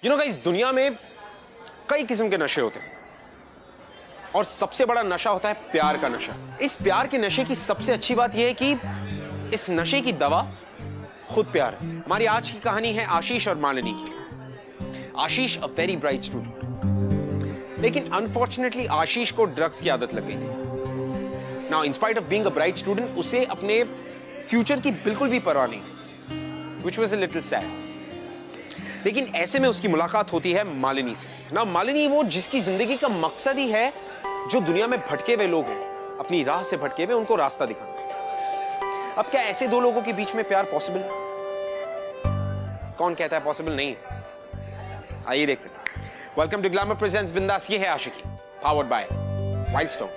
Guys, दुनिया में कई किस्म के नशे होते हैं और सबसे बड़ा नशा होता है प्यार का नशा। इस प्यार के नशे की सबसे अच्छी बात यह है कि इस नशे की दवा खुद प्यार है। हमारी आज की कहानी है आशीष और मालिनी की। आशीष अ वेरी ब्राइट स्टूडेंट, लेकिन अनफॉर्चुनेटली आशीष को ड्रग्स की आदत लग गई थी। Now in spite of being a bright student, उसे अपने फ्यूचर की बिल्कुल भी परवाह नहीं, which was a little sad. लेकिन ऐसे में उसकी मुलाकात होती है मालिनी से। ना मालिनी वो जिसकी जिंदगी का मकसद ही है जो दुनिया में भटके हुए लोग हैं, अपनी राह से भटके हुए, उनको रास्ता दिखाना। अब क्या ऐसे दो लोगों के बीच में प्यार पॉसिबल है? कौन कहता है पॉसिबल नहीं? आइए देखते हैं। Welcome to glamour presents Bindass. ये है Aashiqui, powered by wild stone.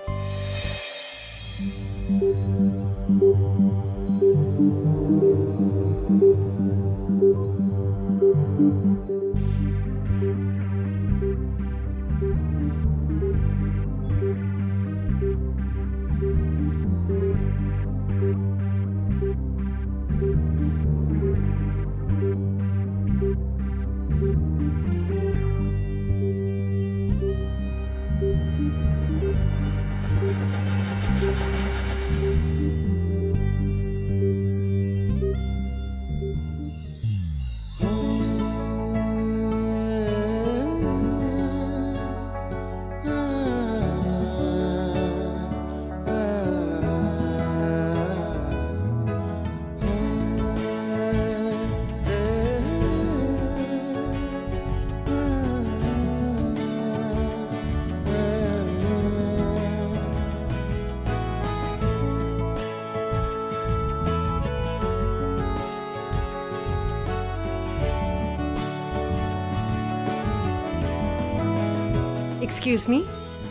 Excuse me,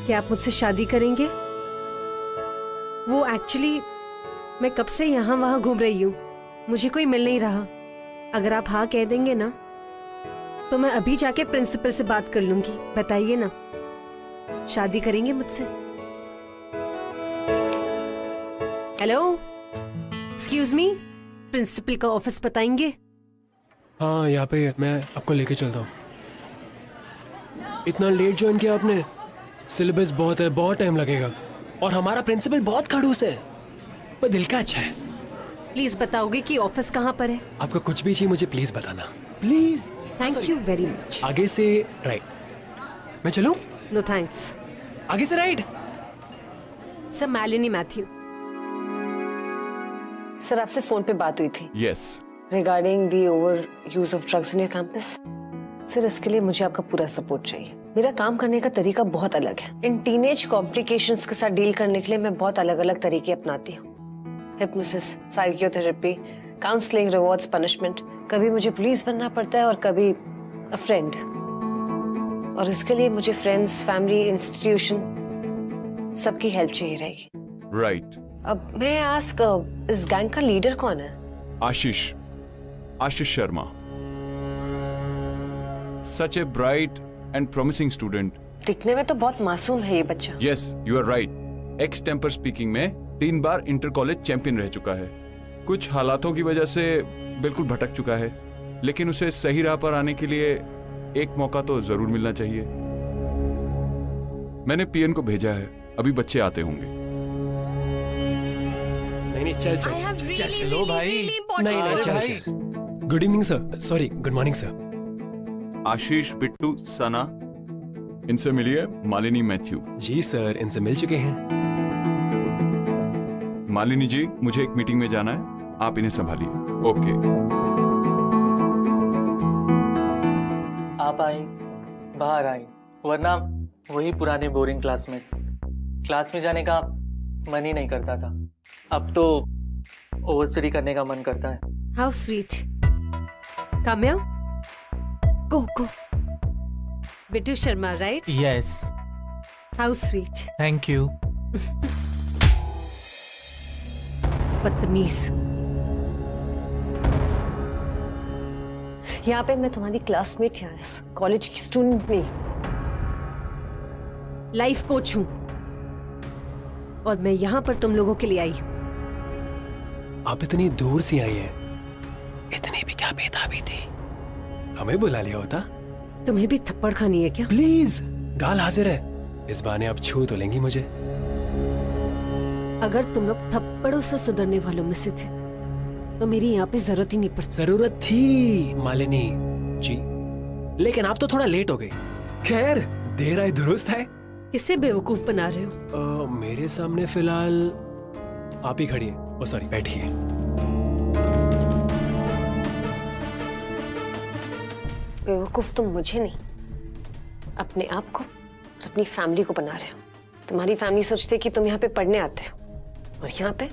क्या आप मुझसे शादी करेंगे? वो एक्चुअली मैं कब से यहाँ वहाँ घूम रही हूँ, मुझे कोई मिल नहीं रहा। अगर आप हाँ कह देंगे ना तो मैं अभी जाके प्रिंसिपल से बात कर लूंगी। बताइए ना, शादी करेंगे मुझसे? हेलो, एक्सक्यूज मी, प्रिंसिपल का ऑफिस बताएंगे? हाँ, यहाँ पे मैं आपको लेके चलता हूँ। इतना लेट ज्वाइन किया आपने? सिलेबस बहुत है, बहुत टाइम लगेगा और हमारा प्रिंसिपल बहुत खड़ूस है, पर दिल का अच्छा है। प्लीज बताओगे कि ऑफिस कहाँ पर है? आपको कुछ भी चाहिए मुझे प्लीज बताना, please. Thank you very much. आगे से राइट। मैं चलूं? No thanks. आगे से right. Sir, Malini Matthew. Sir, आपसे फोन पे बात हुई थी। Yes. Regarding the overuse of drugs in your campus. Sir, इसके लिए मुझे आपका पूरा सपोर्ट चाहिए। मेरा काम करने का तरीका बहुत अलग है। इन टीनेज कॉम्प्लिकेशंस के साथ डील करने के लिए मैं बहुत अलग अलग तरीके अपनाती हूँ। Hypnosis, psychotherapy, counselling, rewards, punishment. कभी मुझे पुलिस बनना पड़ता है और कभी अ फ्रेंड। और इसके लिए मुझे फ्रेंड्स, फैमिली, इंस्टीट्यूशन सबकी हेल्प चाहिए रहेगी। राइट। अब मैं आस्क, इस गैंग का लीडर कौन है? Ashish Sharma. Such a bright and promising student. दिखने में तो बहुत मासूम है ये बच्चा। Yes, you are right. Ex टेम्पर स्पीकिंग में 3 बार इंटर कॉलेज चैंपियन रह चुका है। कुछ हालातों की वजह से बिल्कुल भटक चुका है, लेकिन उसे सही राह पर आने के लिए एक मौका तो जरूर मिलना चाहिए। मैंने पीएन को भेजा है, अभी बच्चे आते होंगे। नहीं, चलो भाई। नहीं, चल। Good evening sir, sorry, good morning sir. Ashish, Bittu, Sana, इनसे मिलिए मालिनी मैथ्यू। जी सर, इनसे मिल चुके हैं। मालिनी जी, मुझे एक मीटिंग में जाना है, आप इन्हें संभालिए। ओके। आप आई, बाहर आई, वरना वही पुराने बोरिंग क्लासमेट्स। क्लास में जाने का मन ही नहीं करता था, अब तो ओवर स्टडी करने का मन करता है। How sweet. Kamya, go. Bittu Sharma, right? Yes. How sweet. Thank you. बदतमीज। यहाँ पे मैं तुम्हारी क्लासमेट या कॉलेज की स्टूडेंट नहीं, लाइफ कोच हूँ और मैं यहाँ पर तुम लोगों के लिए आई हूँ। आप इतनी दूर से आई हैं, इतनी भी क्या बेताबी थी, हमें बुला लिया होता तुम्हें भी थप्पड़ खानी है क्या? प्लीज, गाल हाजिर है, इस बहाने आप छू तो लेंगी मुझे। अगर तुम लोग थप्पड़ों से सुधरने वालों में से थे तो मेरी यहाँ पे जरूरत ही नहीं पड़ती। जरूरत थी मालिनी जी, लेकिन आप तो थोड़ा लेट हो गई। खैर, देर आए दुरुस्त है। किसे बेवकूफ बना रहे हो? मेरे सामने फिलहाल आप ही खड़ी है। ओ सॉरी, बैठिए। बेवकूफ तुम मुझे नहीं, अपने आप को और अपनी फैमिली को बना रहे हो। तुम्हारी फैमिली सोचती है कि तुम यहाँ पे पढ़ने आते हो, और यहाँ पे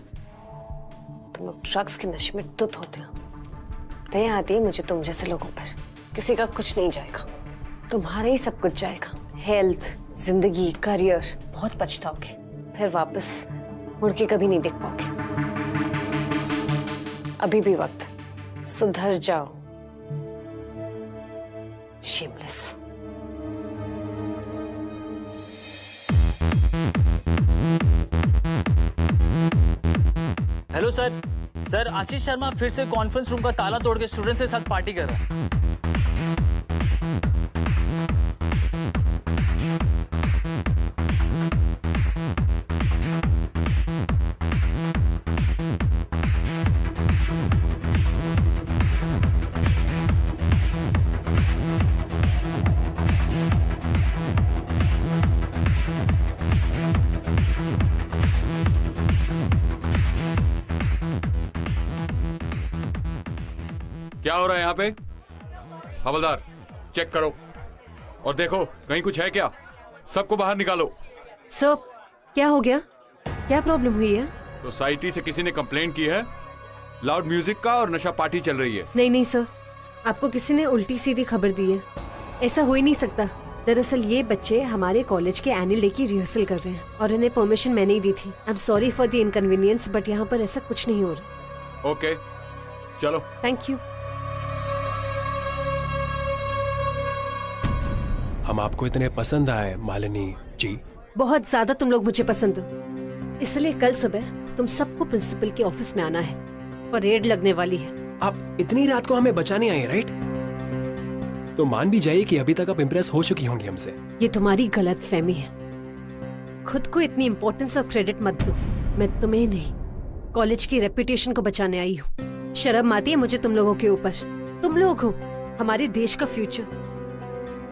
तुम लोग ड्रग्स के नशे में धुत होते हो। दया आती है मुझे तुम जैसे लोगों पर। किसी का कुछ नहीं जाएगा, तुम्हारा ही सब कुछ जाएगा। हेल्थ, जिंदगी, करियर। बहुत पछताओगे, फिर वापस मुड़ के कभी नहीं देख पाओगे। अभी भी वक्त है, सुधर जाओ। Shameless. Hello sir. Sir, Ashish Sharma फिर से कॉन्फ्रेंस रूम का ताला तोड़ के स्टूडेंट्स के साथ पार्टी कर रहा है। क्या हो रहा है यहाँ पे? हवलदार, चेक करो और देखो कहीं कुछ है क्या। सबको बाहर निकालो। सर, क्या हो गया? क्या प्रॉब्लम हुई है? सोसाइटी से किसी ने कंप्लेंट की है लाउड म्यूजिक का और नशा पार्टी चल रही है। नहीं नहीं सर, आपको किसी ने उल्टी सीधी खबर दी है। ऐसा हो ही नहीं सकता। दरअसल ये बच्चे हमारे कॉलेज के एनुअल डे की रिहर्सल कर रहे हैं और इन्हें परमिशन मैंने ही दी थी। I am sorry for the inconvenience, but यहाँ पर ऐसा कुछ नहीं हो रहा। ओके, चलो। Thank you. हम आपको इतने पसंद आए मालिनी जी। बहुत ज्यादा तुम लोग मुझे पसंद हो, इसलिए कल सुबह तुम सबको प्रिंसिपल के ऑफिस में आना है। परेड लगने वाली है। आप इतनी रात को हमें बचाने आए, राइट? तो मान भी जाइए कि अभी तक आप इम्प्रेस हो चुकी होंगी हमसे। ये तुम्हारी गलत फहमी है। खुद को इतनी इंपॉर्टेंस और क्रेडिट मत दो। मैं तुम्हें नहीं, कॉलेज की रेपुटेशन को बचाने आई हूँ। शर्म आती है मुझे तुम लोगों के ऊपर। तुम लोग हो हमारे देश का future.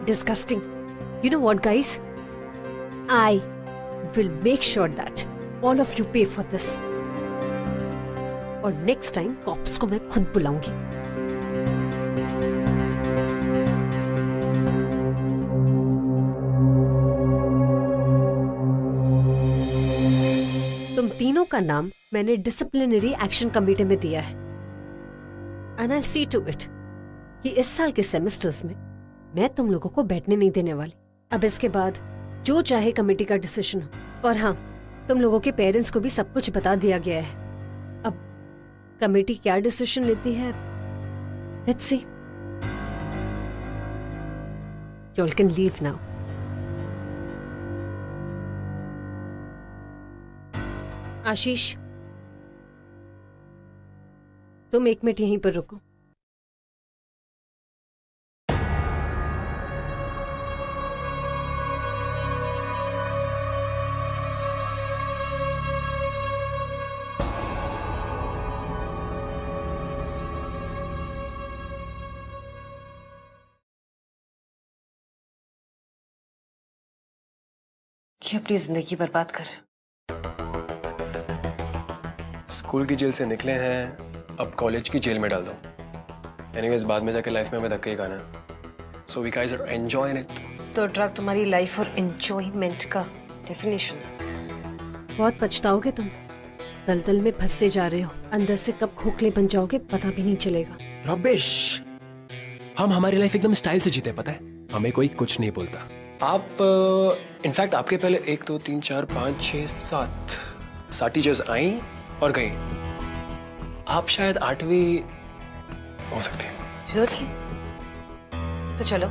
Disgusting. You know what, guys? I will make sure that all of you pay for this. और next time cops को मैं खुद बुलाऊंगी। तुम तीनों का नाम मैंने डिसिप्लिनरी एक्शन कमेटी में दिया है। And I'll see to it कि इस साल के सेमेस्टर्स में मैं तुम लोगों को बैठने नहीं देने वाली। अब इसके बाद जो चाहे कमेटी का डिसीजन हो। और हाँ, तुम लोगों के पेरेंट्स को भी सब कुछ बता दिया गया है। अब कमेटी क्या डिसीजन लेती है, let's see. You all can leave now. आशीष, तुम 1 मिनट यहीं पर रुको। कि अपनी जिंदगी बर्बाद कर। स्कूल की जेल से निकले हैं, अब कॉलेज की जेल में डाल दो। एनीवेज, बाद में जाके लाइफ में हमें धक्के ही खाना है। So we guys are enjoying it. तो ड्रग तुम्हारी लाइफ और एंजॉयमेंट का डेफिनेशन। बहुत पछताओगे तुम। दलदल में फंसते जा रहे हो। अंदर से कब खोखले बन जाओगे पता भी नहीं चलेगा। रबिश, हम हमारी लाइफ एकदम स्टाइल से जीते, पता है? हमें कोई कुछ नहीं बोलता। आप इनफैक्ट आपके पहले 1 2 3 4 5 6 7 टीचर्स आई और गई। आप शायद 8वीं हो सकती है। Really? तो चलो,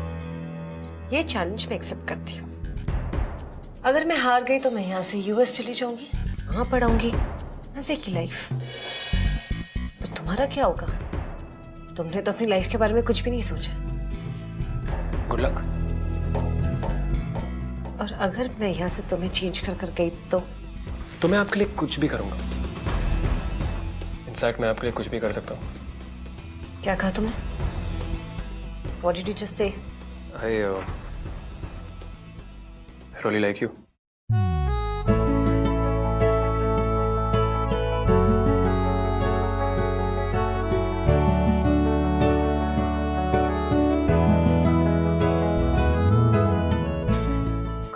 ये चैलेंज मैं एक्सेप्ट करती हूँ। अगर मैं हार गई तो मैं यहाँ से यूएस चली जाऊंगी, वहां पढ़ाऊंगी मजे की लाइफ। तो तुम्हारा क्या होगा? तुमने तो अपनी लाइफ के बारे में कुछ भी नहीं सोचा। Good luck. और अगर मैं यहाँ से तुम्हें चेंज कर गई तो मैं आपके लिए कुछ भी करूंगा। इनफैक्ट मैं आपके लिए कुछ भी कर सकता हूँ। क्या कहा तुमने? What did you just say? I really like you.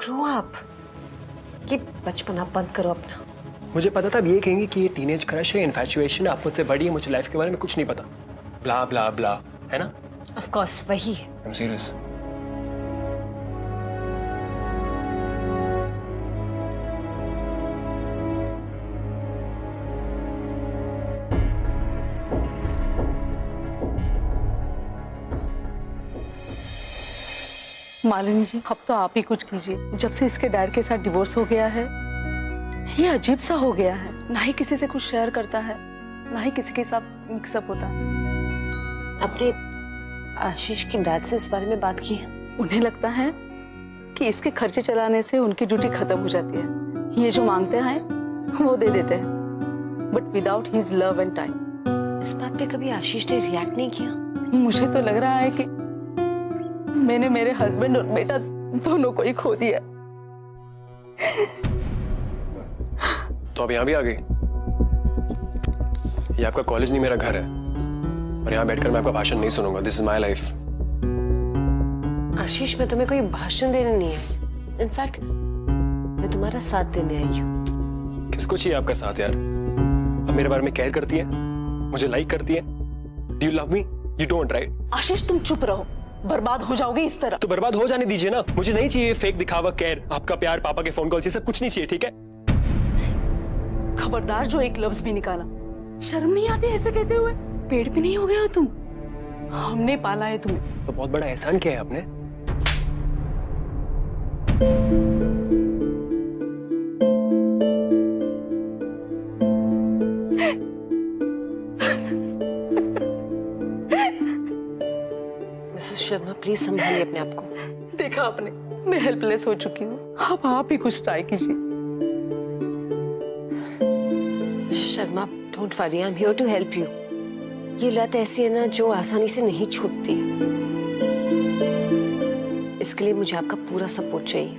Grow up. ये बचपना बंद करो अपना। मुझे पता था अब ये कहेंगे कि ये टीनेज क्रश है, इन्फैचुएशन, आप मुझसे बड़ी है, मुझे लाइफ के बारे में कुछ नहीं पता, ब्ला ब्ला ब्ला, है ना? Of course, वही है। I'm serious. मालिनी जी, अब तो आप ही कुछ कीजिए। जब से इसके डैड के साथ डिवोर्स हो गया है, ये अजीब सा हो गया है। ना ही किसी से कुछ शेयर करता है, ना ही किसी के साथ मिक्सअप होता है। अपने आशीष के डैड से इस बारे में बात की है? उन्हें लगता है कि इसके खर्चे चलाने से उनकी ड्यूटी खत्म हो जाती है। ये जो मांगते हैं वो दे देते हैं, but without his love and time. इस बात पे कभी आशीष ने रिएक्ट नहीं किया? मुझे तो लग रहा है कि मैंने मेरे हस्बैंड और बेटा दोनों को ही खो दिया। तो अब यहाँ भी आ गई। ये आपका कॉलेज नहीं, मेरा घर है, और यहाँ बैठकर मैं आपका भाषण नहीं सुनूंगा। This is my life. Ashish, मैं तुम्हें कोई भाषण देने नहीं है। इनफैक्ट मैं तुम्हारा साथ देने आई हूँ। किसको चाहिए आपका साथ यार? अब मेरे बारे में केयर करती है, मुझे लाइक करती है। Do you love me? You don't, right? Ashish, तुम चुप रहो, बर्बाद हो जाओगे इस तरह। तो बर्बाद हो जाने दीजिए ना। मुझे नहीं चाहिए फेक दिखावा, केयर, आपका प्यार, पापा के फोन कॉल, ये सब कुछ नहीं चाहिए, ठीक है? खबरदार जो एक लफ्ज भी निकाला। शर्म नहीं आती ऐसे कहते हुए? पेड़ भी नहीं हो गए हो तुम? हमने पाला है तुम्हें। तो बहुत बड़ा एहसान किया है आपने। मिसेस शर्मा, प्लीज संभालिए अपने आप को। देखा आपने, मैं हेल्पलेस हो चुकी हूँ। अब आप ही कुछ ट्राई कीजिए। Sharma, don't worry, I am here to help you. ये लत ऐसी है ना जो आसानी से नहीं छूटती। इसके लिए मुझे आपका पूरा सपोर्ट चाहिए।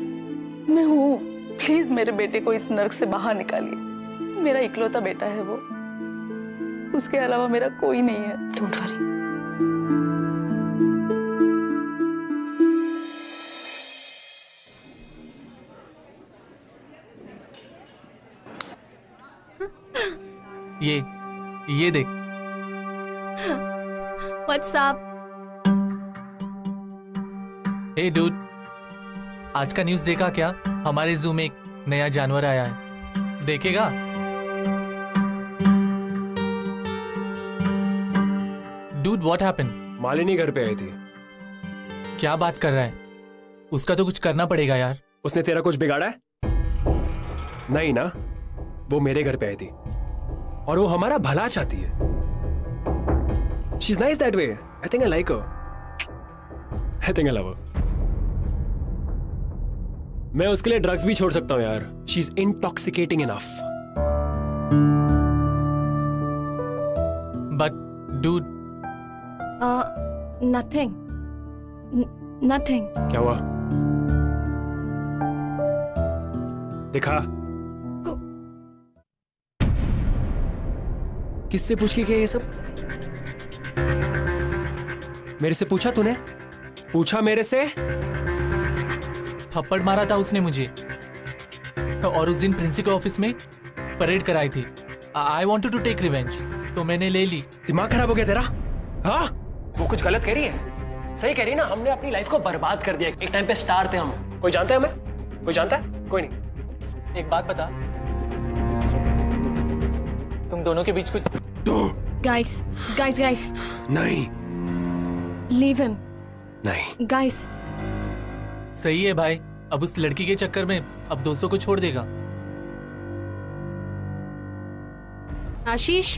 मैं हूँ, प्लीज मेरे बेटे को इस नर्क से बाहर निकालिए। मेरा इकलौता बेटा है वो, उसके अलावा मेरा कोई नहीं है। Don't worry. ये देख। What's up? हे डूड, आज का न्यूज़ देखा क्या? हमारे जू में एक नया जानवर आया है, देखेगा? Dude, what happened? मालिनी घर पे आई थी। क्या बात कर रहा है? उसका तो कुछ करना पड़ेगा यार। उसने तेरा कुछ बिगाड़ा है? नहीं ना, वो मेरे घर पे आई थी और वो हमारा भला चाहती है। She's nice that way. I think I like her. I think I love her. मैं उसके लिए ड्रग्स भी छोड़ सकता हूँ यार। She's intoxicating enough. But dude, Nothing. Nothing. क्या हुआ? दिखा। किससे पूछ के किया ये सब? मेरे से पूछा तूने? पूछा मेरे से? थप्पड़ मारा था उसने मुझे, और उस दिन प्रिंसिपल ऑफिस में परेड कराई थी। I wanted to take revenge, तो मैंने ले ली। दिमाग खराब हो गया तेरा? हाँ? वो कुछ गलत कह रही है? सही कह रही है ना? हमने अपनी लाइफ को बर्बाद कर दिया। एक टाइम पे स्टार थे हम। कोई जानता है हमें? कोई जानता है? कोई नहीं। एक बात बता, तुम दोनों के बीच कुछ? Guys. नहीं। Leave him. नहीं। Guys. सही है भाई, अब उस लड़की के चक्कर में अब दोस्तों को छोड़ देगा। Ashish,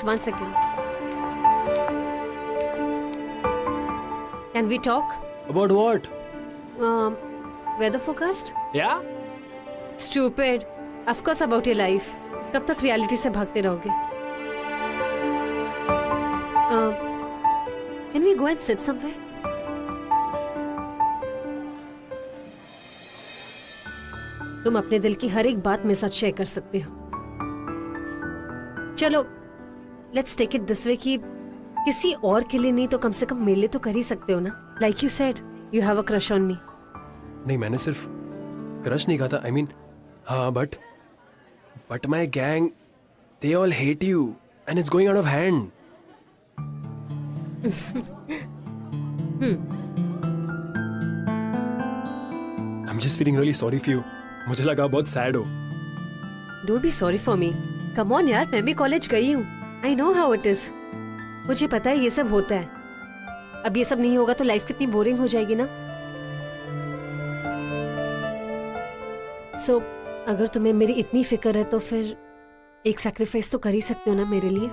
one second. Can we talk? About what? Weather forecast? या stupid, of course about your life. कब तक रियलिटी से भागते रहोगे? Can we go and sit somewhere? तुम अपने दिल की हर एक बात मेरे साथ शेयर कर सकते हो। चलो let's take it this way कि किसी और के लिए नहीं तो कम से कम मेरे लिए तो कर ही सकते हो ना। Like you said you have a crush on me. नहीं, मैंने सिर्फ क्रश नहीं कहा था। आई मीन हाँ, but my gang they all hate you and it's going out of hand. I am just feeling really sorry for you. मुझे लगा बहुत सैड हो। Don't be sorry for me. Come on यार, मैं भी college गई हूँ। I know how it is. मुझे पता है ये सब होता है। अब ये सब नहीं होगा तो लाइफ कितनी बोरिंग हो जाएगी ना। सो अगर तुम्हें मेरी इतनी फिक्र है तो फिर एक सैक्रिफाइस तो कर ही सकते हो ना मेरे लिए।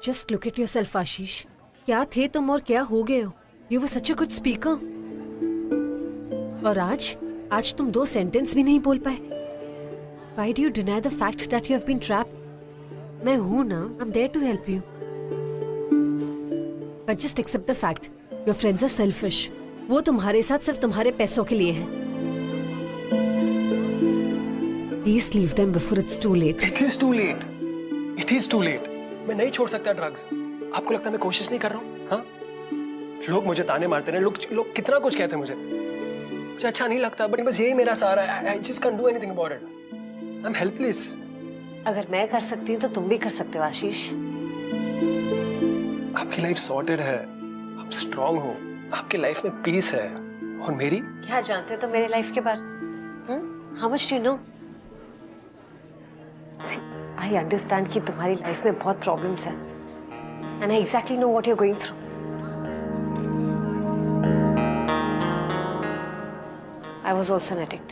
जस्ट लुक एट योरसेल्फ आशीष। क्या थे तुम और क्या हो गए हो? You were such a good speaker. और आज तुम 2 सेंटेंस भी नहीं बोल पाए। Why do you deny the fact that you have been trapped? मैं हूं ना, I'm there to help you. But just accept the fact. Your friends are selfish. वो तुम्हारे साथ सिर्फ तुम्हारे पैसों के लिए हैं। Please leave them before it's too late. It is too late. It is too late. मैं नहीं छोड़ सकता ड्रग्स। आपको लगता है मैं कोशिश नहीं कर रहा हूँ? हाँ? लोग मुझे ताने मारते हैं, लोग कितना कुछ कहते हैं मुझे अच्छा नहीं लगता, बट बस यही मेरा सहारा है। I just can't do anything about it. I'm helpless. अगर मैं कर सकती हूँ तो तुम भी कर सकते हो आशीष। आपकी लाइफ सॉर्टेड है, आप स्ट्रांग हो, आपकी लाइफ में पीस है, और मेरी? क्या जानते हो तुम मेरे लाइफ के बारे? How much do you know? I understand कि तुम्हारी लाइफ में बहुत प्रॉब्लम्स हैं, and I exactly know what you're going through. I was also an addict.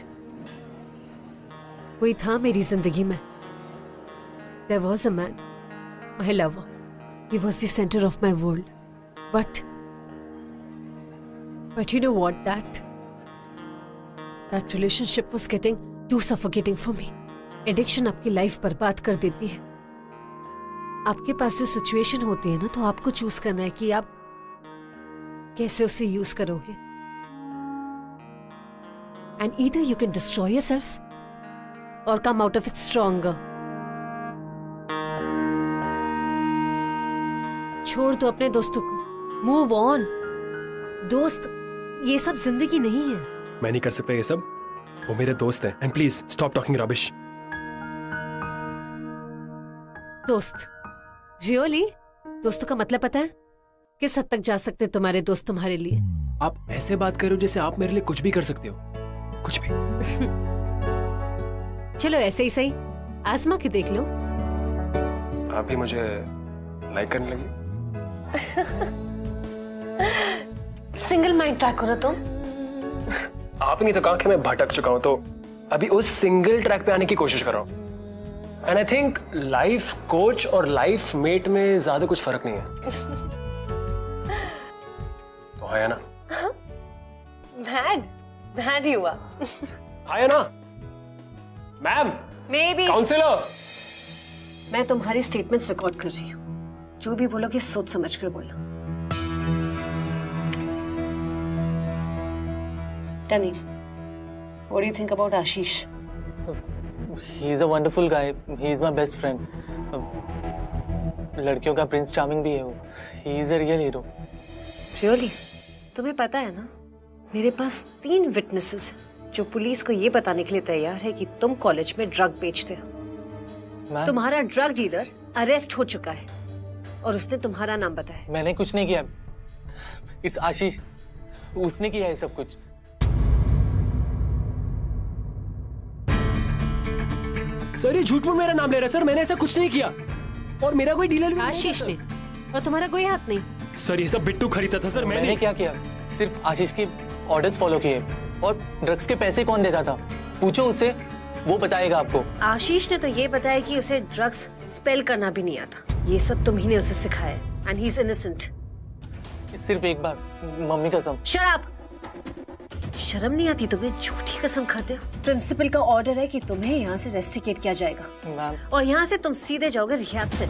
कोई था मेरी जिंदगी में। There was a man, my lover. He was the center of my world. But you know what? That relationship was getting too suffocating for me. Addiction आपकी life बर्बाद कर देती है। आपके पास जो सिचुएशन होती है ना, तो आपको चूज करना है कि आप कैसे उसे यूज करोगे। And either you can destroy yourself or come out of it stronger. छोड़ दो अपने दोस्तों को, मूव ऑन। दोस्त ये सब जिंदगी नहीं है। मैं नहीं कर सकता ये सब, वो मेरे दोस्त हैं। And please stop talking rubbish. दोस्त? रियली? दोस्तों का मतलब पता है? किस हद तक जा सकते हैं तुम्हारे दोस्त तुम्हारे लिए? आप ऐसे बात कर रहे हो जैसे आप मेरे लिए कुछ भी कर सकते हो, कुछ भी। चलो ऐसे ही सही, आजमा के देख लो। आप भी मुझे लाइक करने लगी। सिंगल माइंड ट्रैक करो तुम। आपने नहीं तो कहा कि मैं भटक चुका हूं, तो अभी उस सिंगल ट्रैक पे आने की कोशिश कर रहा हूं। And I think life coach और लाइफ मेट में ज्यादा कुछ फर्क नहीं है। तो है ना? मैड ही हुआ। है ना मैम? May be. काउंसलर, मैं तुम्हारी स्टेटमेंट्स रिकॉर्ड कर रही हूँ। जो भी बोलोगे सोच समझ कर बोलो। Tell me, what do you think about Ashish? He's a wonderful guy. He's my best friend. लड़कियों का प्रिंस चार्मिंग भी है वो। He is a real hero. Really? तुम्हें पता है ना, मेरे पास 3 विटनेसेस हैं जो पुलिस को ये बताने के लिए तैयार है कि तुम कॉलेज में ड्रग बेचते हो। तुम्हारा ड्रग डीलर अरेस्ट हो चुका है और उसने तुम्हारा नाम बताया। मैंने कुछ नहीं किया। इट्स आशीष, उसने किया है सब कुछ। सर ये झूठ मूठ मेरा नाम ले रहा है। सर मैंने ऐसा कुछ नहीं किया, और मेरा कोई डीलर भी आशीष ने, और तुम्हारा कोई हाथ नहीं। सर ये सब बिट्टू खरीदा था। सर मैंने क्या किया? सिर्फ आशीष की ऑर्डर्स फॉलो किए। और ड्रग्स के पैसे कौन देता था? पूछो उससे, वो बताएगा आपको। आशीष ने तो ये बताया कि उसे ड्रग्स स्पेल करना भी नहीं आता। ये सब तुम ही ने उसे सिखाया एंड ही इज इनोसेंट। सिर्फ एक बार, मम्मी कसम। Shut up! शर्म नहीं आती तुम्हें? झूठी कसम खाते हो। प्रिंसिपल का ऑर्डर है कि तुम्हें यहाँ से रेस्टिकेट किया जाएगा मैम, और यहाँ से तुम सीधे जाओगे रिहैब से।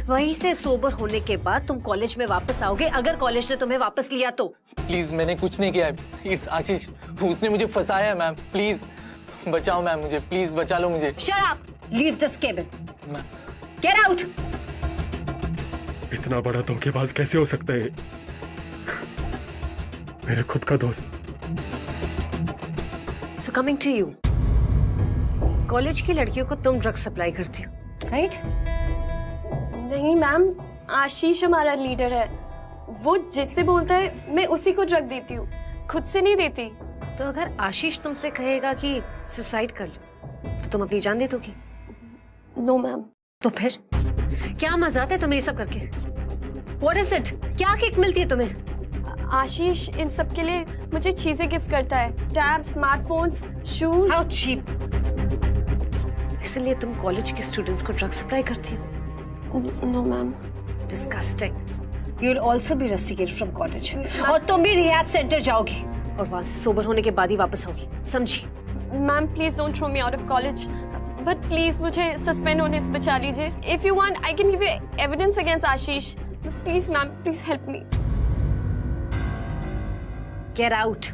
वहीं से सोबर होने के बाद तुम कॉलेज में वापस आओगे, अगर कॉलेज ने तुम्हें वापस लिया तो। प्लीज, मैंने कुछ नहीं किया है। इट्स आशीष, उसने मुझे फंसाया है मैम। प्लीज बचाओ मैम मुझे, प्लीज बचा लो मुझे। Shut up! Leave this cabin. Ma'am, get out! इतना बड़ा धोखेबाज कैसे हो सकता है? मेरे खुद का दोस्त। So coming to you, college की लड़कियों को तुम ड्रग्स सप्लाई करती हो, राइट? नहीं मैम, आशीष हमारा लीडर है। वो जिससे बोलता है मैं उसी को ड्रग देती हूँ, खुद से नहीं देती। तो अगर आशीष तुमसे कहेगा कि सुसाइड कर लो तो तुम अपनी जान दे दोगी? No ma'am. तो फिर क्या मजा आता है तुम्हें ये सब करके? What is it? क्या किक मिलती है तुम्हें? आशीष इन सब के लिए मुझे चीजें गिफ्ट करता है, tab, smartphones, shoes. How cheap! इसलिए तुम कॉलेज के स्टूडेंट्स को ड्रग्स सप्लाई करती हो? No ma'am. Disgusting. You'll also be rusticated from college. और तुम भी रिहैब सेंटर जाओगी और वहां से सोबर होने के बाद ही वापस आओगी, समझी? Ma'am please don't throw me out of college, but please मुझे सस्पेंड होने से बचा लीजिए। If you want I can give you evidence against Ashish. Please ma'am, please help me. Get out!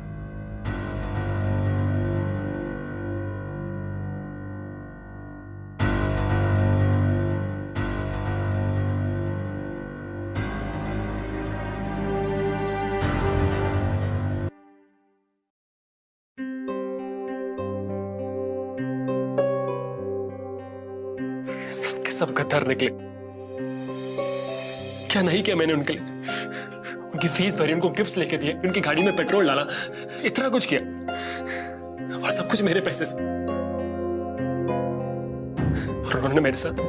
सबके सब गद्दार निकले। क्या नहीं किया मैंने उनके लिए? उनकी फीस भरी, उनको गिफ्ट्स लेके दिए, उनकी गाड़ी में पेट्रोल डाला, इतना कुछ किया और सब कुछ मेरे पैसे से। और उन्होंने मेरे साथ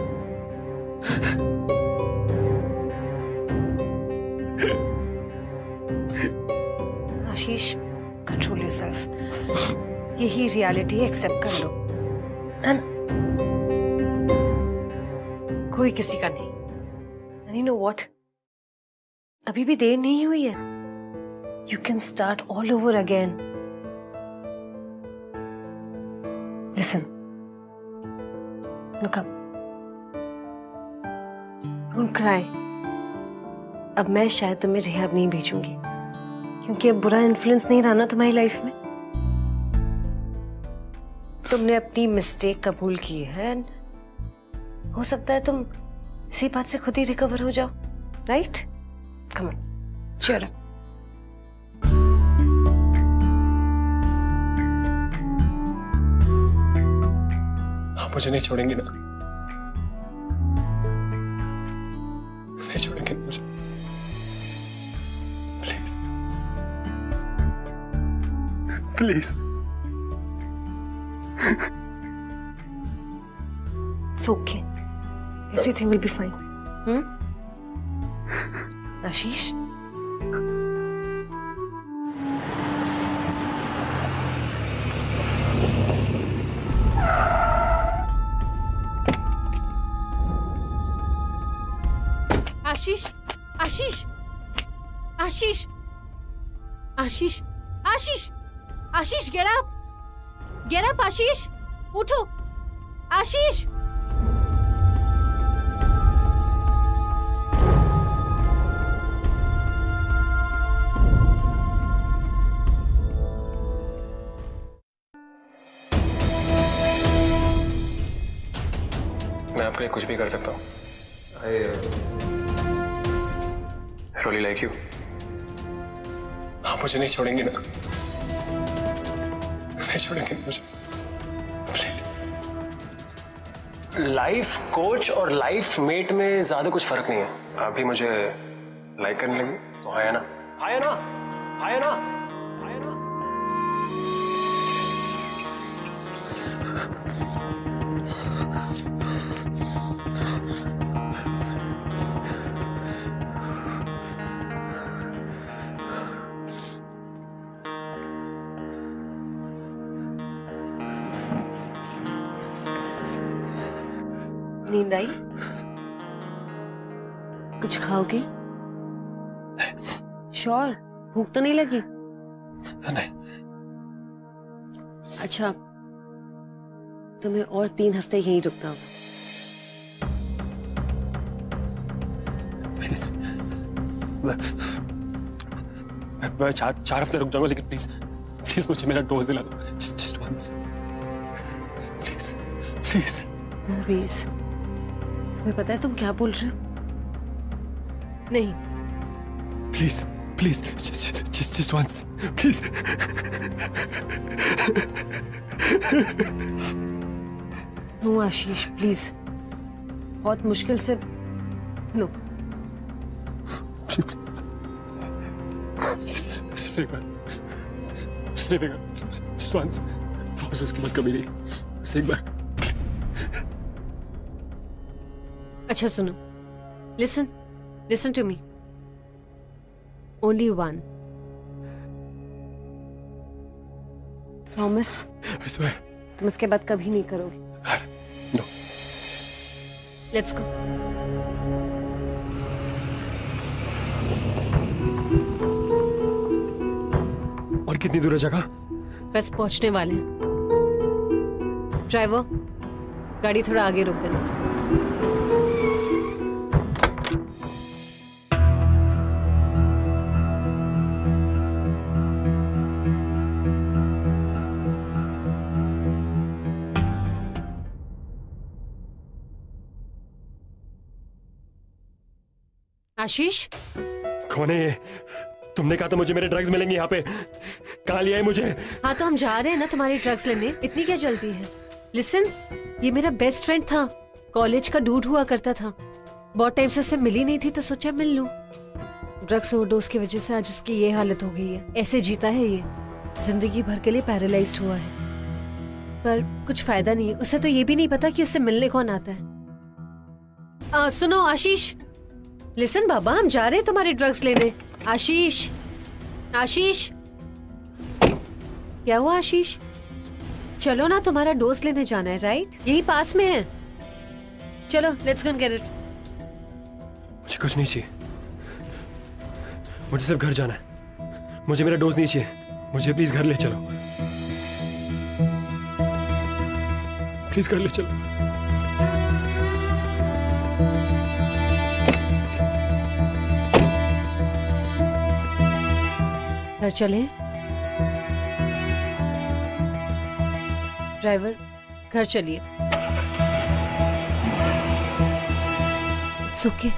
आशीष, कंट्रोल योरसेल्फ। यही रियलिटी एक्सेप्ट कर लो। And कोई किसी का नहीं। And you know what? अभी भी देर नहीं हुई है। You can start all over again. Listen. Look up. Don't cry. अब मैं शायद तुम्हें रिहैब नहीं भेजूंगी क्योंकि अब बुरा इन्फ्लुएंस नहीं रहना तुम्हारी लाइफ में। तुमने अपनी मिस्टेक कबूल की है। हो सकता है तुम इसी बात से खुद ही रिकवर हो जाओ, right? Come on, cheer up. आप मुझे नहीं छोड़ेंगे ना? नहीं छोड़ेंगे ना मुझे? Please please. It's okay. Everything will be fine. Ashish? Ashish, Ashish, Ashish, Ashish, Ashish, Ashish, get up, get up, Ashish, उठो, आशीष। मैं आपके लिए कुछ भी कर सकता हूँ। I really like you. आप मुझे नहीं छोड़ेंगे ना? नहीं छोड़ेंगे मुझे? प्लीज। लाइफ कोच और लाइफ मेट में ज्यादा कुछ फर्क नहीं है। अभी मुझे लाइक करने लगी तो आया ना, आया ना, आया ना, आया ना। नींद आई? कुछ खाओगे? श्योर? भूख तो नहीं लगी? नहीं। अच्छा, तुम्हें और 3 हफ्ते यही रुकना होगा। प्लीज, मैं 4 हफ्ते रुक जाऊंगा, लेकिन प्लीज प्लीज मुझे मेरा डोज दिला दो, just once, please please. Please, तुम्हें पता है तुम क्या बोल रहे हो? नहीं, please please, just once, please. No Ashish, please, बहुत मुश्किल से। नो, जस्ट वंस, प्रॉमिस, उसकी बात कभी नहीं, बस एक बार। अच्छा सुनो, listen to me, only 1 promise. I swear. तुम इसके बाद कभी नहीं करोगे। No. Let's go. और कितनी दूर है जगह? बस पहुंचने वाले हैं। ड्राइवर, गाड़ी थोड़ा आगे रोक देना। आशीष, कौन है ये? तुमने कहा था मुझे मेरे ड्रग्स मिलेंगे यहाँ पे, कहाँ लिया है मुझे? हाँ तो हम जा रहे हैं ना तुम्हारी ड्रग्स लेने, इतनी क्या जल्दी है? लिसन, ये मेरा बेस्ट फ्रेंड था, कॉलेज का डूड हुआ करता था। बहुत टाइम से इससे मिली नहीं थी तो सोचा मिल लूं। ड्रग्स ओवरडोज की वजह से आज उसकी ये हालत हो गई है। ऐसे जीता है ये, जिंदगी भर के लिए पैरालाइज्ड हुआ है। पर कुछ फायदा नहीं है, उसे तो ये भी नहीं पता कि उससे मिलने कौन आता है। सुनो आशीष, लिसन बाबा, हम जा रहे हैं तुम्हारे ड्रग्स लेने। आशीष, आशीष, क्या हुआ आशीष? चलो ना, तुम्हारा डोज लेने जाना है, राइट? यही पास में है, चलो let's go and get it. मुझे कुछ नहीं चाहिए, मुझे सिर्फ घर जाना है। मुझे मेरा डोज नहीं चाहिए, मुझे प्लीज घर ले चलो, प्लीज घर ले चलो। घर चले? ड्राइवर, घर चलिए। It's okay.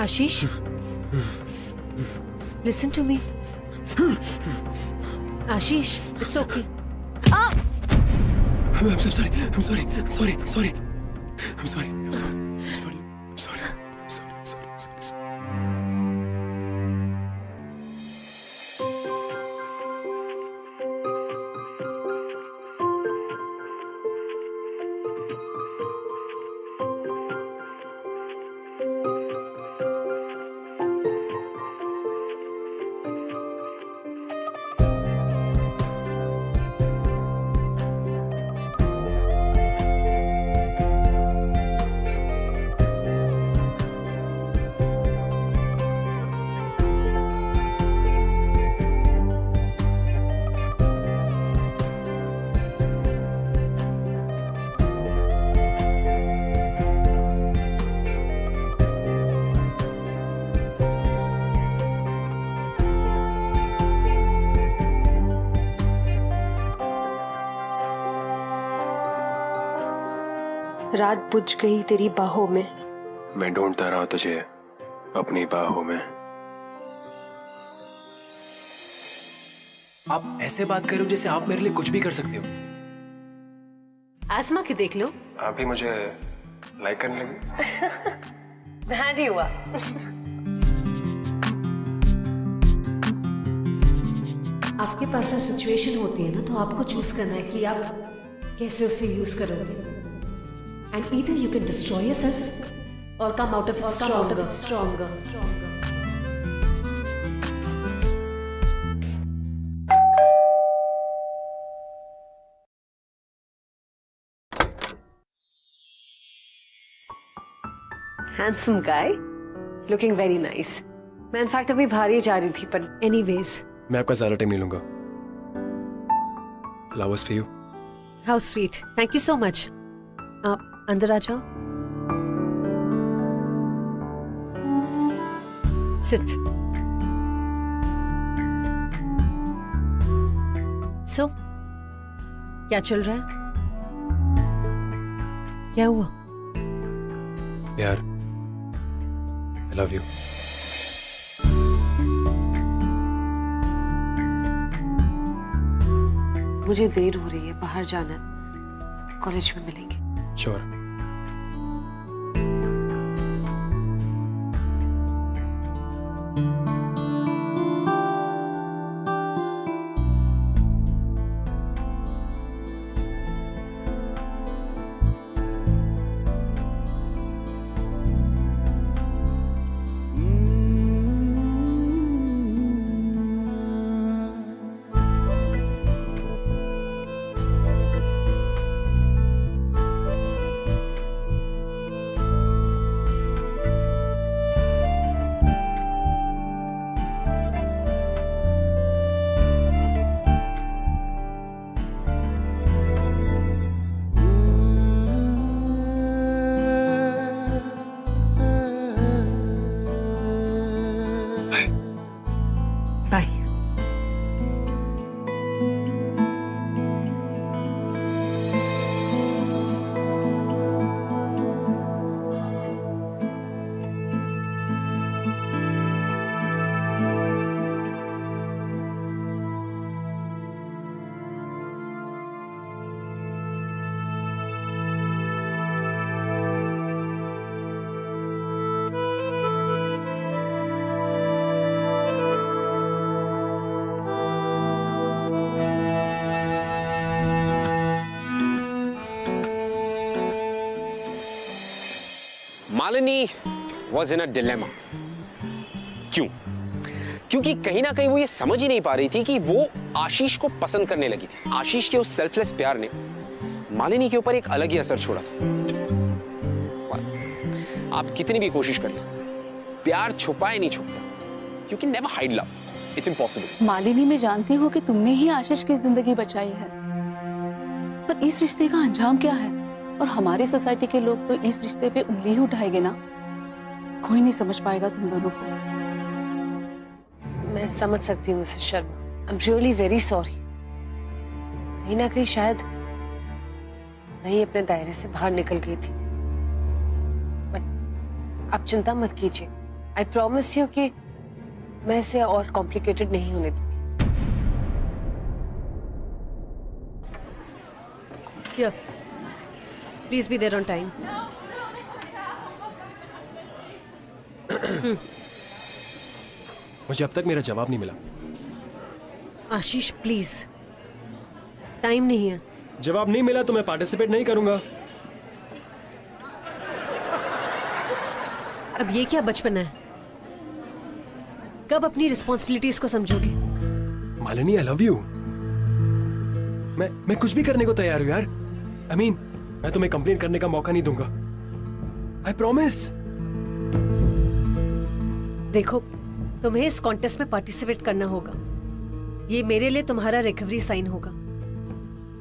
Ashish, listen to me. Ashish, it's okay. I'm so sorry. I'm sorry. I'm sorry. I'm sorry. I'm sorry. I'm sorry. I'm sorry. I'm sorry. I'm sorry. I'm sorry. Sorry. Sorry. रात बुझ गई तेरी बाहों में। मैं ढूंढता रहा तुझे अपनी बाहों में। आप ऐसे बात करो जैसे आप मेरे लिए कुछ भी कर सकते हो। आजमा के देख लो। आप भी मुझे लाइक करने लगी। बैंड ही हुआ। आपके पास जो सिचुएशन होती है ना, तो आपको चूज करना है कि आप कैसे उसे यूज करोगे। And either you can destroy yourself or come out of it stronger. Handsome guy, looking very nice. मैं इनफैक्ट अभी बाहर जा रही थी, पर एनीवेज मैं आपका ज़्यादा टाइम नहीं लूंगा। Flowers for you. How sweet, thank you so much. आप अंदर आ जाओ, सिट। सो क्या चल रहा है? क्या हुआ? प्यार। I love you. मुझे देर हो रही है, बाहर जाना है, कॉलेज में मिलेंगे। Sure. Bye. Malini was in a dilemma. क्यों? क्योंकि कहीं ना कहीं वो ये समझ ही नहीं पा रही थी कि वो आशीष को पसंद करने लगी थी। आशीष के उस सेल्फलेस प्यार ने मालिनी के ऊपर एक अलग ही असर छोड़ा था। आप कितनी भी कोशिश कर लें, प्यार छुपाए नहीं छुपता, क्योंकि never hide love, it's impossible. Malini, मैं जानती हूँ कि तुमने ही आशीष की जिंदगी बचाई है, पर इस रिश्ते का अंजाम क्या है? और हमारी सोसाइटी के लोग तो इस रिश्ते पे उंगली ही उठाएंगे ना। कोई नहीं समझ पाएगा तुम दोनों को। मैं समझ सकती हूँ Mrs Sharma, I am really very sorry. कहीं ना कहीं शायद मैं ही अपने दायरे से बाहर निकल गई थी, बट आप चिंता मत कीजिए। आई प्रॉमिस यू कि मैं इसे और कॉम्प्लिकेटेड नहीं होने दूंगी। Here. Please be there on time. मुझे अब तक मेरा जवाब नहीं मिला। आशीष प्लीज, टाइम नहीं है। जवाब नहीं मिला तो मैं पार्टिसिपेट नहीं करूंगा। अब ये क्या बचपना है? कब अपनी रिस्पॉन्सिबिलिटीज को समझोगे? Malini, I love you. मैं कुछ भी करने को तैयार हूं यार। I mean, मैं तुम्हें कंप्लेन करने का मौका नहीं दूंगा। I promise. देखो, तुम्हें इस कॉन्टेस्ट में पार्टिसिपेट करना होगा। ये मेरे लिए तुम्हारा रिकवरी साइन होगा।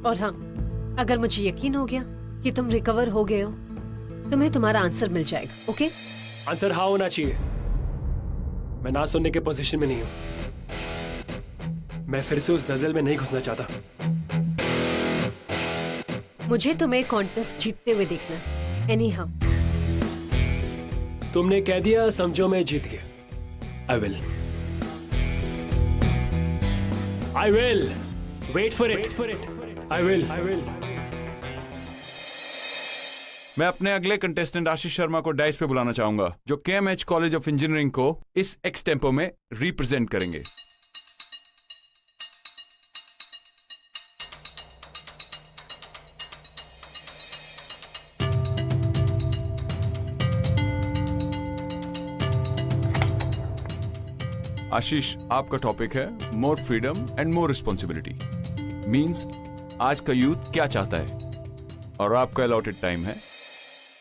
और हाँ, अगर मुझे यकीन हो गया कि तुम रिकवर हो गए हो, तुम्हें तुम्हारा आंसर मिल जाएगा। ओके? आंसर हाँ होना चाहिए। मैं ना सुनने के पोजीशन में नहीं हूं। मैं फिर से उस दलदल में नहीं घुसना चाहता। मुझे तुम्हें कॉन्टेस्ट जीतते हुए देखना है। एनीहाउ। तुमने कह दिया, समझो मैं जीत गया। I will. I will. Wait for it. I will. मैं अपने अगले कंटेस्टेंट आशीष शर्मा को डाइस पे बुलाना चाहूंगा, जो KMH कॉलेज ऑफ इंजीनियरिंग को इस एक्स टेम्पो में रिप्रेजेंट करेंगे। आशीष, आपका टॉपिक है more freedom and more responsibility. Means आज का यूथ क्या चाहता है, और आपका अलॉटेड टाइम है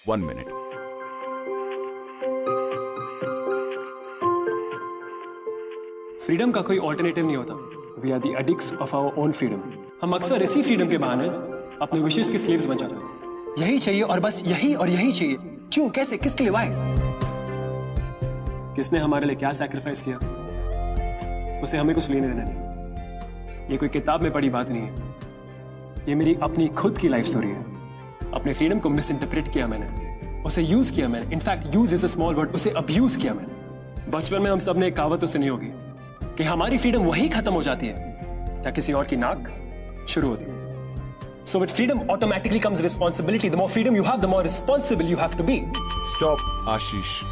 1 मिनट। फ्रीडम का कोई ऑल्टरनेटिव नहीं होता। We are the addicts of our own freedom. हम अक्सर इसी फ्रीडम के बहाने अपने विशेष के स्लेव्स बन जाते हैं। यही चाहिए और बस यही और यही चाहिए। क्यों, कैसे, किसके लिए, व्हाई? किसने हमारे लिए क्या सैक्रिफाइस किया, उसे हमें कुछ लेने देना नहीं। ये कोई किताब में पढ़ी बात नहीं है, ये मेरी अपनी खुद की लाइफ स्टोरी है। अपने फ्रीडम को मिस इंटरप्रेट किया मैंने, उसे यूज किया मैंने। In fact use is a small word, उसे अब्यूज किया मैंने। बचपन में हम सब ने एक कहावत तो सुनी होगी कि हमारी फ्रीडम वही खत्म हो जाती है जब किसी और की नाक शुरू होती है। So with freedom automatically comes responsibility. The more freedom you have, the more responsible you have to be. Stop Ashish.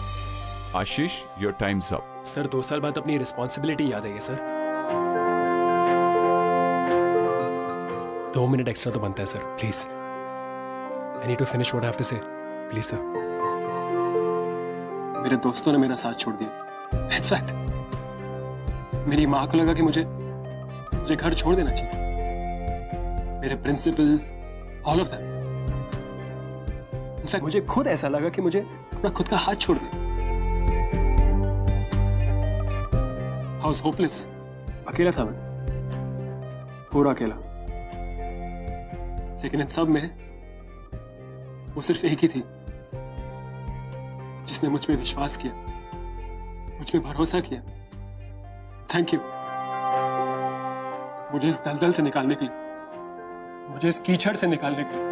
Ashish, your time's up. Sir 2 साल बाद अपनी रिस्पॉन्सिबिलिटी याद आई है सर। 2 मिनट एक्स्ट्रा तो बनता है sir, please. I need to finish what I have to say, please sir. मेरे दोस्तों ने मेरा साथ छोड़ दिया। इनफैक्ट मेरी माँ को लगा कि मुझे घर छोड़ देना चाहिए। मेरे principal, all of them. In fact मुझे खुद ऐसा लगा कि मुझे अपना खुद का हाथ छोड़ दिया। I was hopeless। अकेला था मैं, पूरा अकेला। लेकिन इन सब में वो सिर्फ एक ही थी जिसने मुझ पे विश्वास किया, मुझ पे भरोसा किया। थैंक यू मुझे इस दलदल से निकालने के लिए, मुझे इस कीचड़ से निकालने के लिए।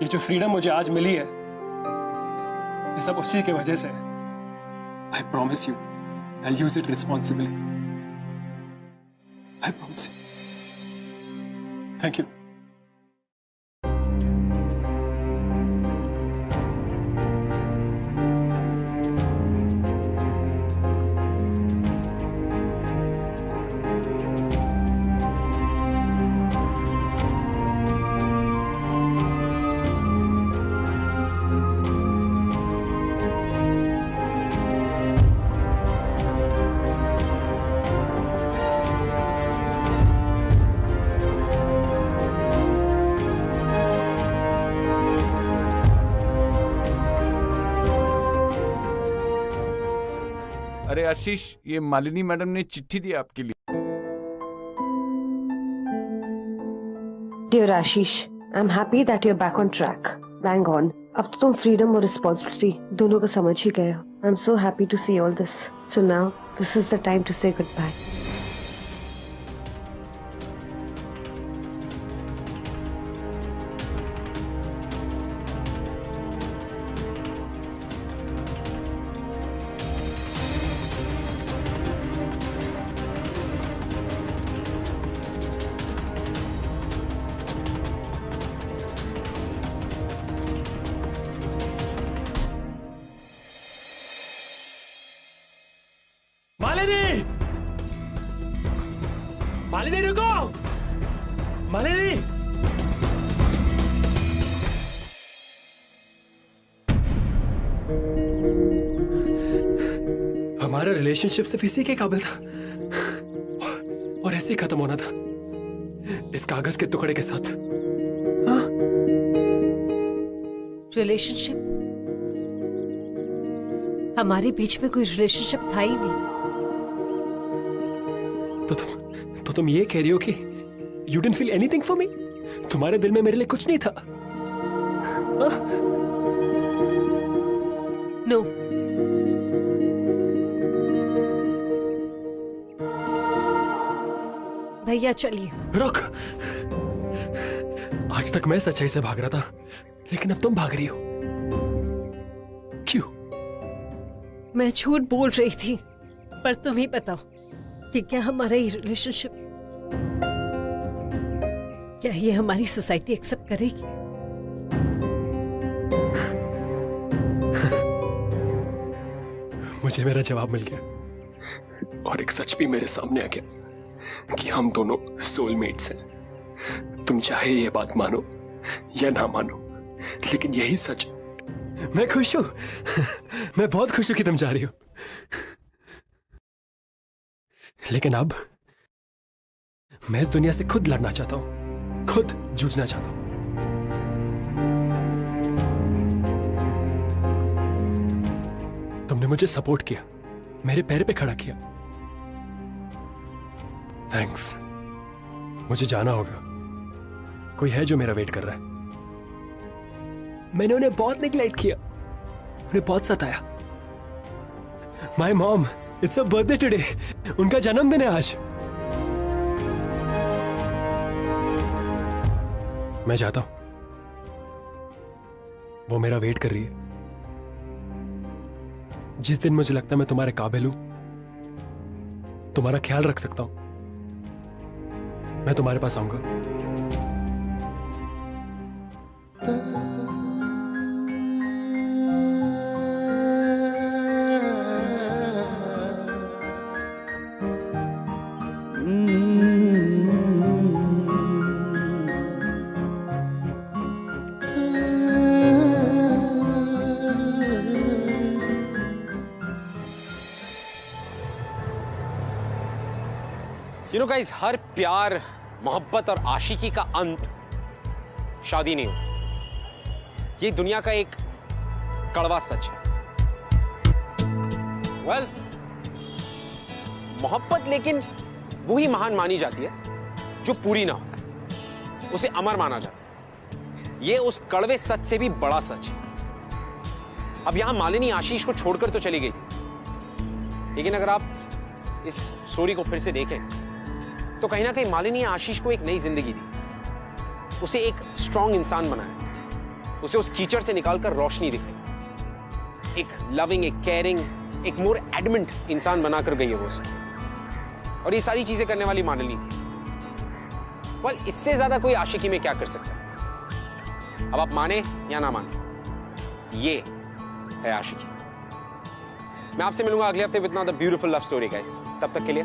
ये जो फ्रीडम मुझे आज मिली है, ये सब उसी की वजह से है। I promise you, I'll use it responsibly. I promise you. Thank you. अरे आशीष, ये मालिनी मैडम ने चिट्ठी दी आपके लिए। Dear Ashish, I'm happy that you're back on track. Bang on. अब तो तुम फ्रीडम और रिस्पॉन्सिबिलिटी दोनों को समझ ही गए हो। I'm so happy to see all this. So now this is the time to say goodbye. Malini! Malini रुको! मालिनी! हमारा रिलेशनशिप सिर्फ इसी के काबिल था और ऐसे ही खत्म होना था, इस कागज के टुकड़े के साथ। रिलेशनशिप? हमारे बीच में कोई रिलेशनशिप था ही नहीं। तो तुम ये कह रही हो कि you didn't feel anything for me? तुम्हारे दिल में मेरे लिए कुछ नहीं था? नो। भैया चलिए। रुक। आज तक मैं सच्चाई से भाग रहा था, लेकिन अब तुम भाग रही हो। क्यों? मैं झूठ बोल रही थी, पर तुम ही बताओ कि क्या हमारा ये रिलेशनशिप क्या ये हमारी सोसाइटी एक्सेप्ट करेगी? मुझे मेरा जवाब मिल गया और एक सच भी मेरे सामने आ गया कि हम दोनों सोलमेट्स हैं। तुम चाहे ये बात मानो या ना मानो, लेकिन यही सच। मैं खुश हूं। मैं बहुत खुश हूं कि तुम जा रही हो, लेकिन अब मैं इस दुनिया से खुद लड़ना चाहता हूं, खुद जूझना चाहता हूं। तुमने मुझे सपोर्ट किया, मेरे पैर पे खड़ा किया। थैंक्स। मुझे जाना होगा, कोई है जो मेरा वेट कर रहा है। मैंने उन्हें बहुत नेग्लेक्ट किया, उन्हें बहुत सताया। My mom, it's a birthday today. उनका जन्मदिन है आज। मैं जाता हूं, वो मेरा वेट कर रही है। जिस दिन मुझे लगता है मैं तुम्हारे काबिल हूं, तुम्हारा ख्याल रख सकता हूं, मैं तुम्हारे पास आऊंगा। You know guys, हर प्यार, मोहब्बत और आशिकी का अंत शादी नहीं होता। ये दुनिया का एक कड़वा सच है। Well, मोहब्बत लेकिन वही महान मानी जाती है जो पूरी ना हो, उसे अमर माना जाता है। ये उस कड़वे सच से भी बड़ा सच है। अब यहां मालिनी आशीष को छोड़कर तो चली गई थी, लेकिन अगर आप इस स्टोरी को फिर से देखें तो कहीं ना कहीं मालिनी ने आशीष को एक नई जिंदगी दी, उसे एक स्ट्रॉन्ग इंसान बनाया, उसे उस कीचड़ से निकालकर रोशनी दिखाई, एक लविंग, एक केयरिंग, एक मोर एडमेंट इंसान बनाकर गई है वो उसे। और ये सारी चीजें करने वाली मालिनी थी। वेल, इससे ज्यादा कोई आशिकी में क्या कर सकता है? अब आप माने या ना माने, ये है आशिकी। मैं आपसे मिलूंगा अगले हफ्ते with another beautiful love story guys. तब तक के लिए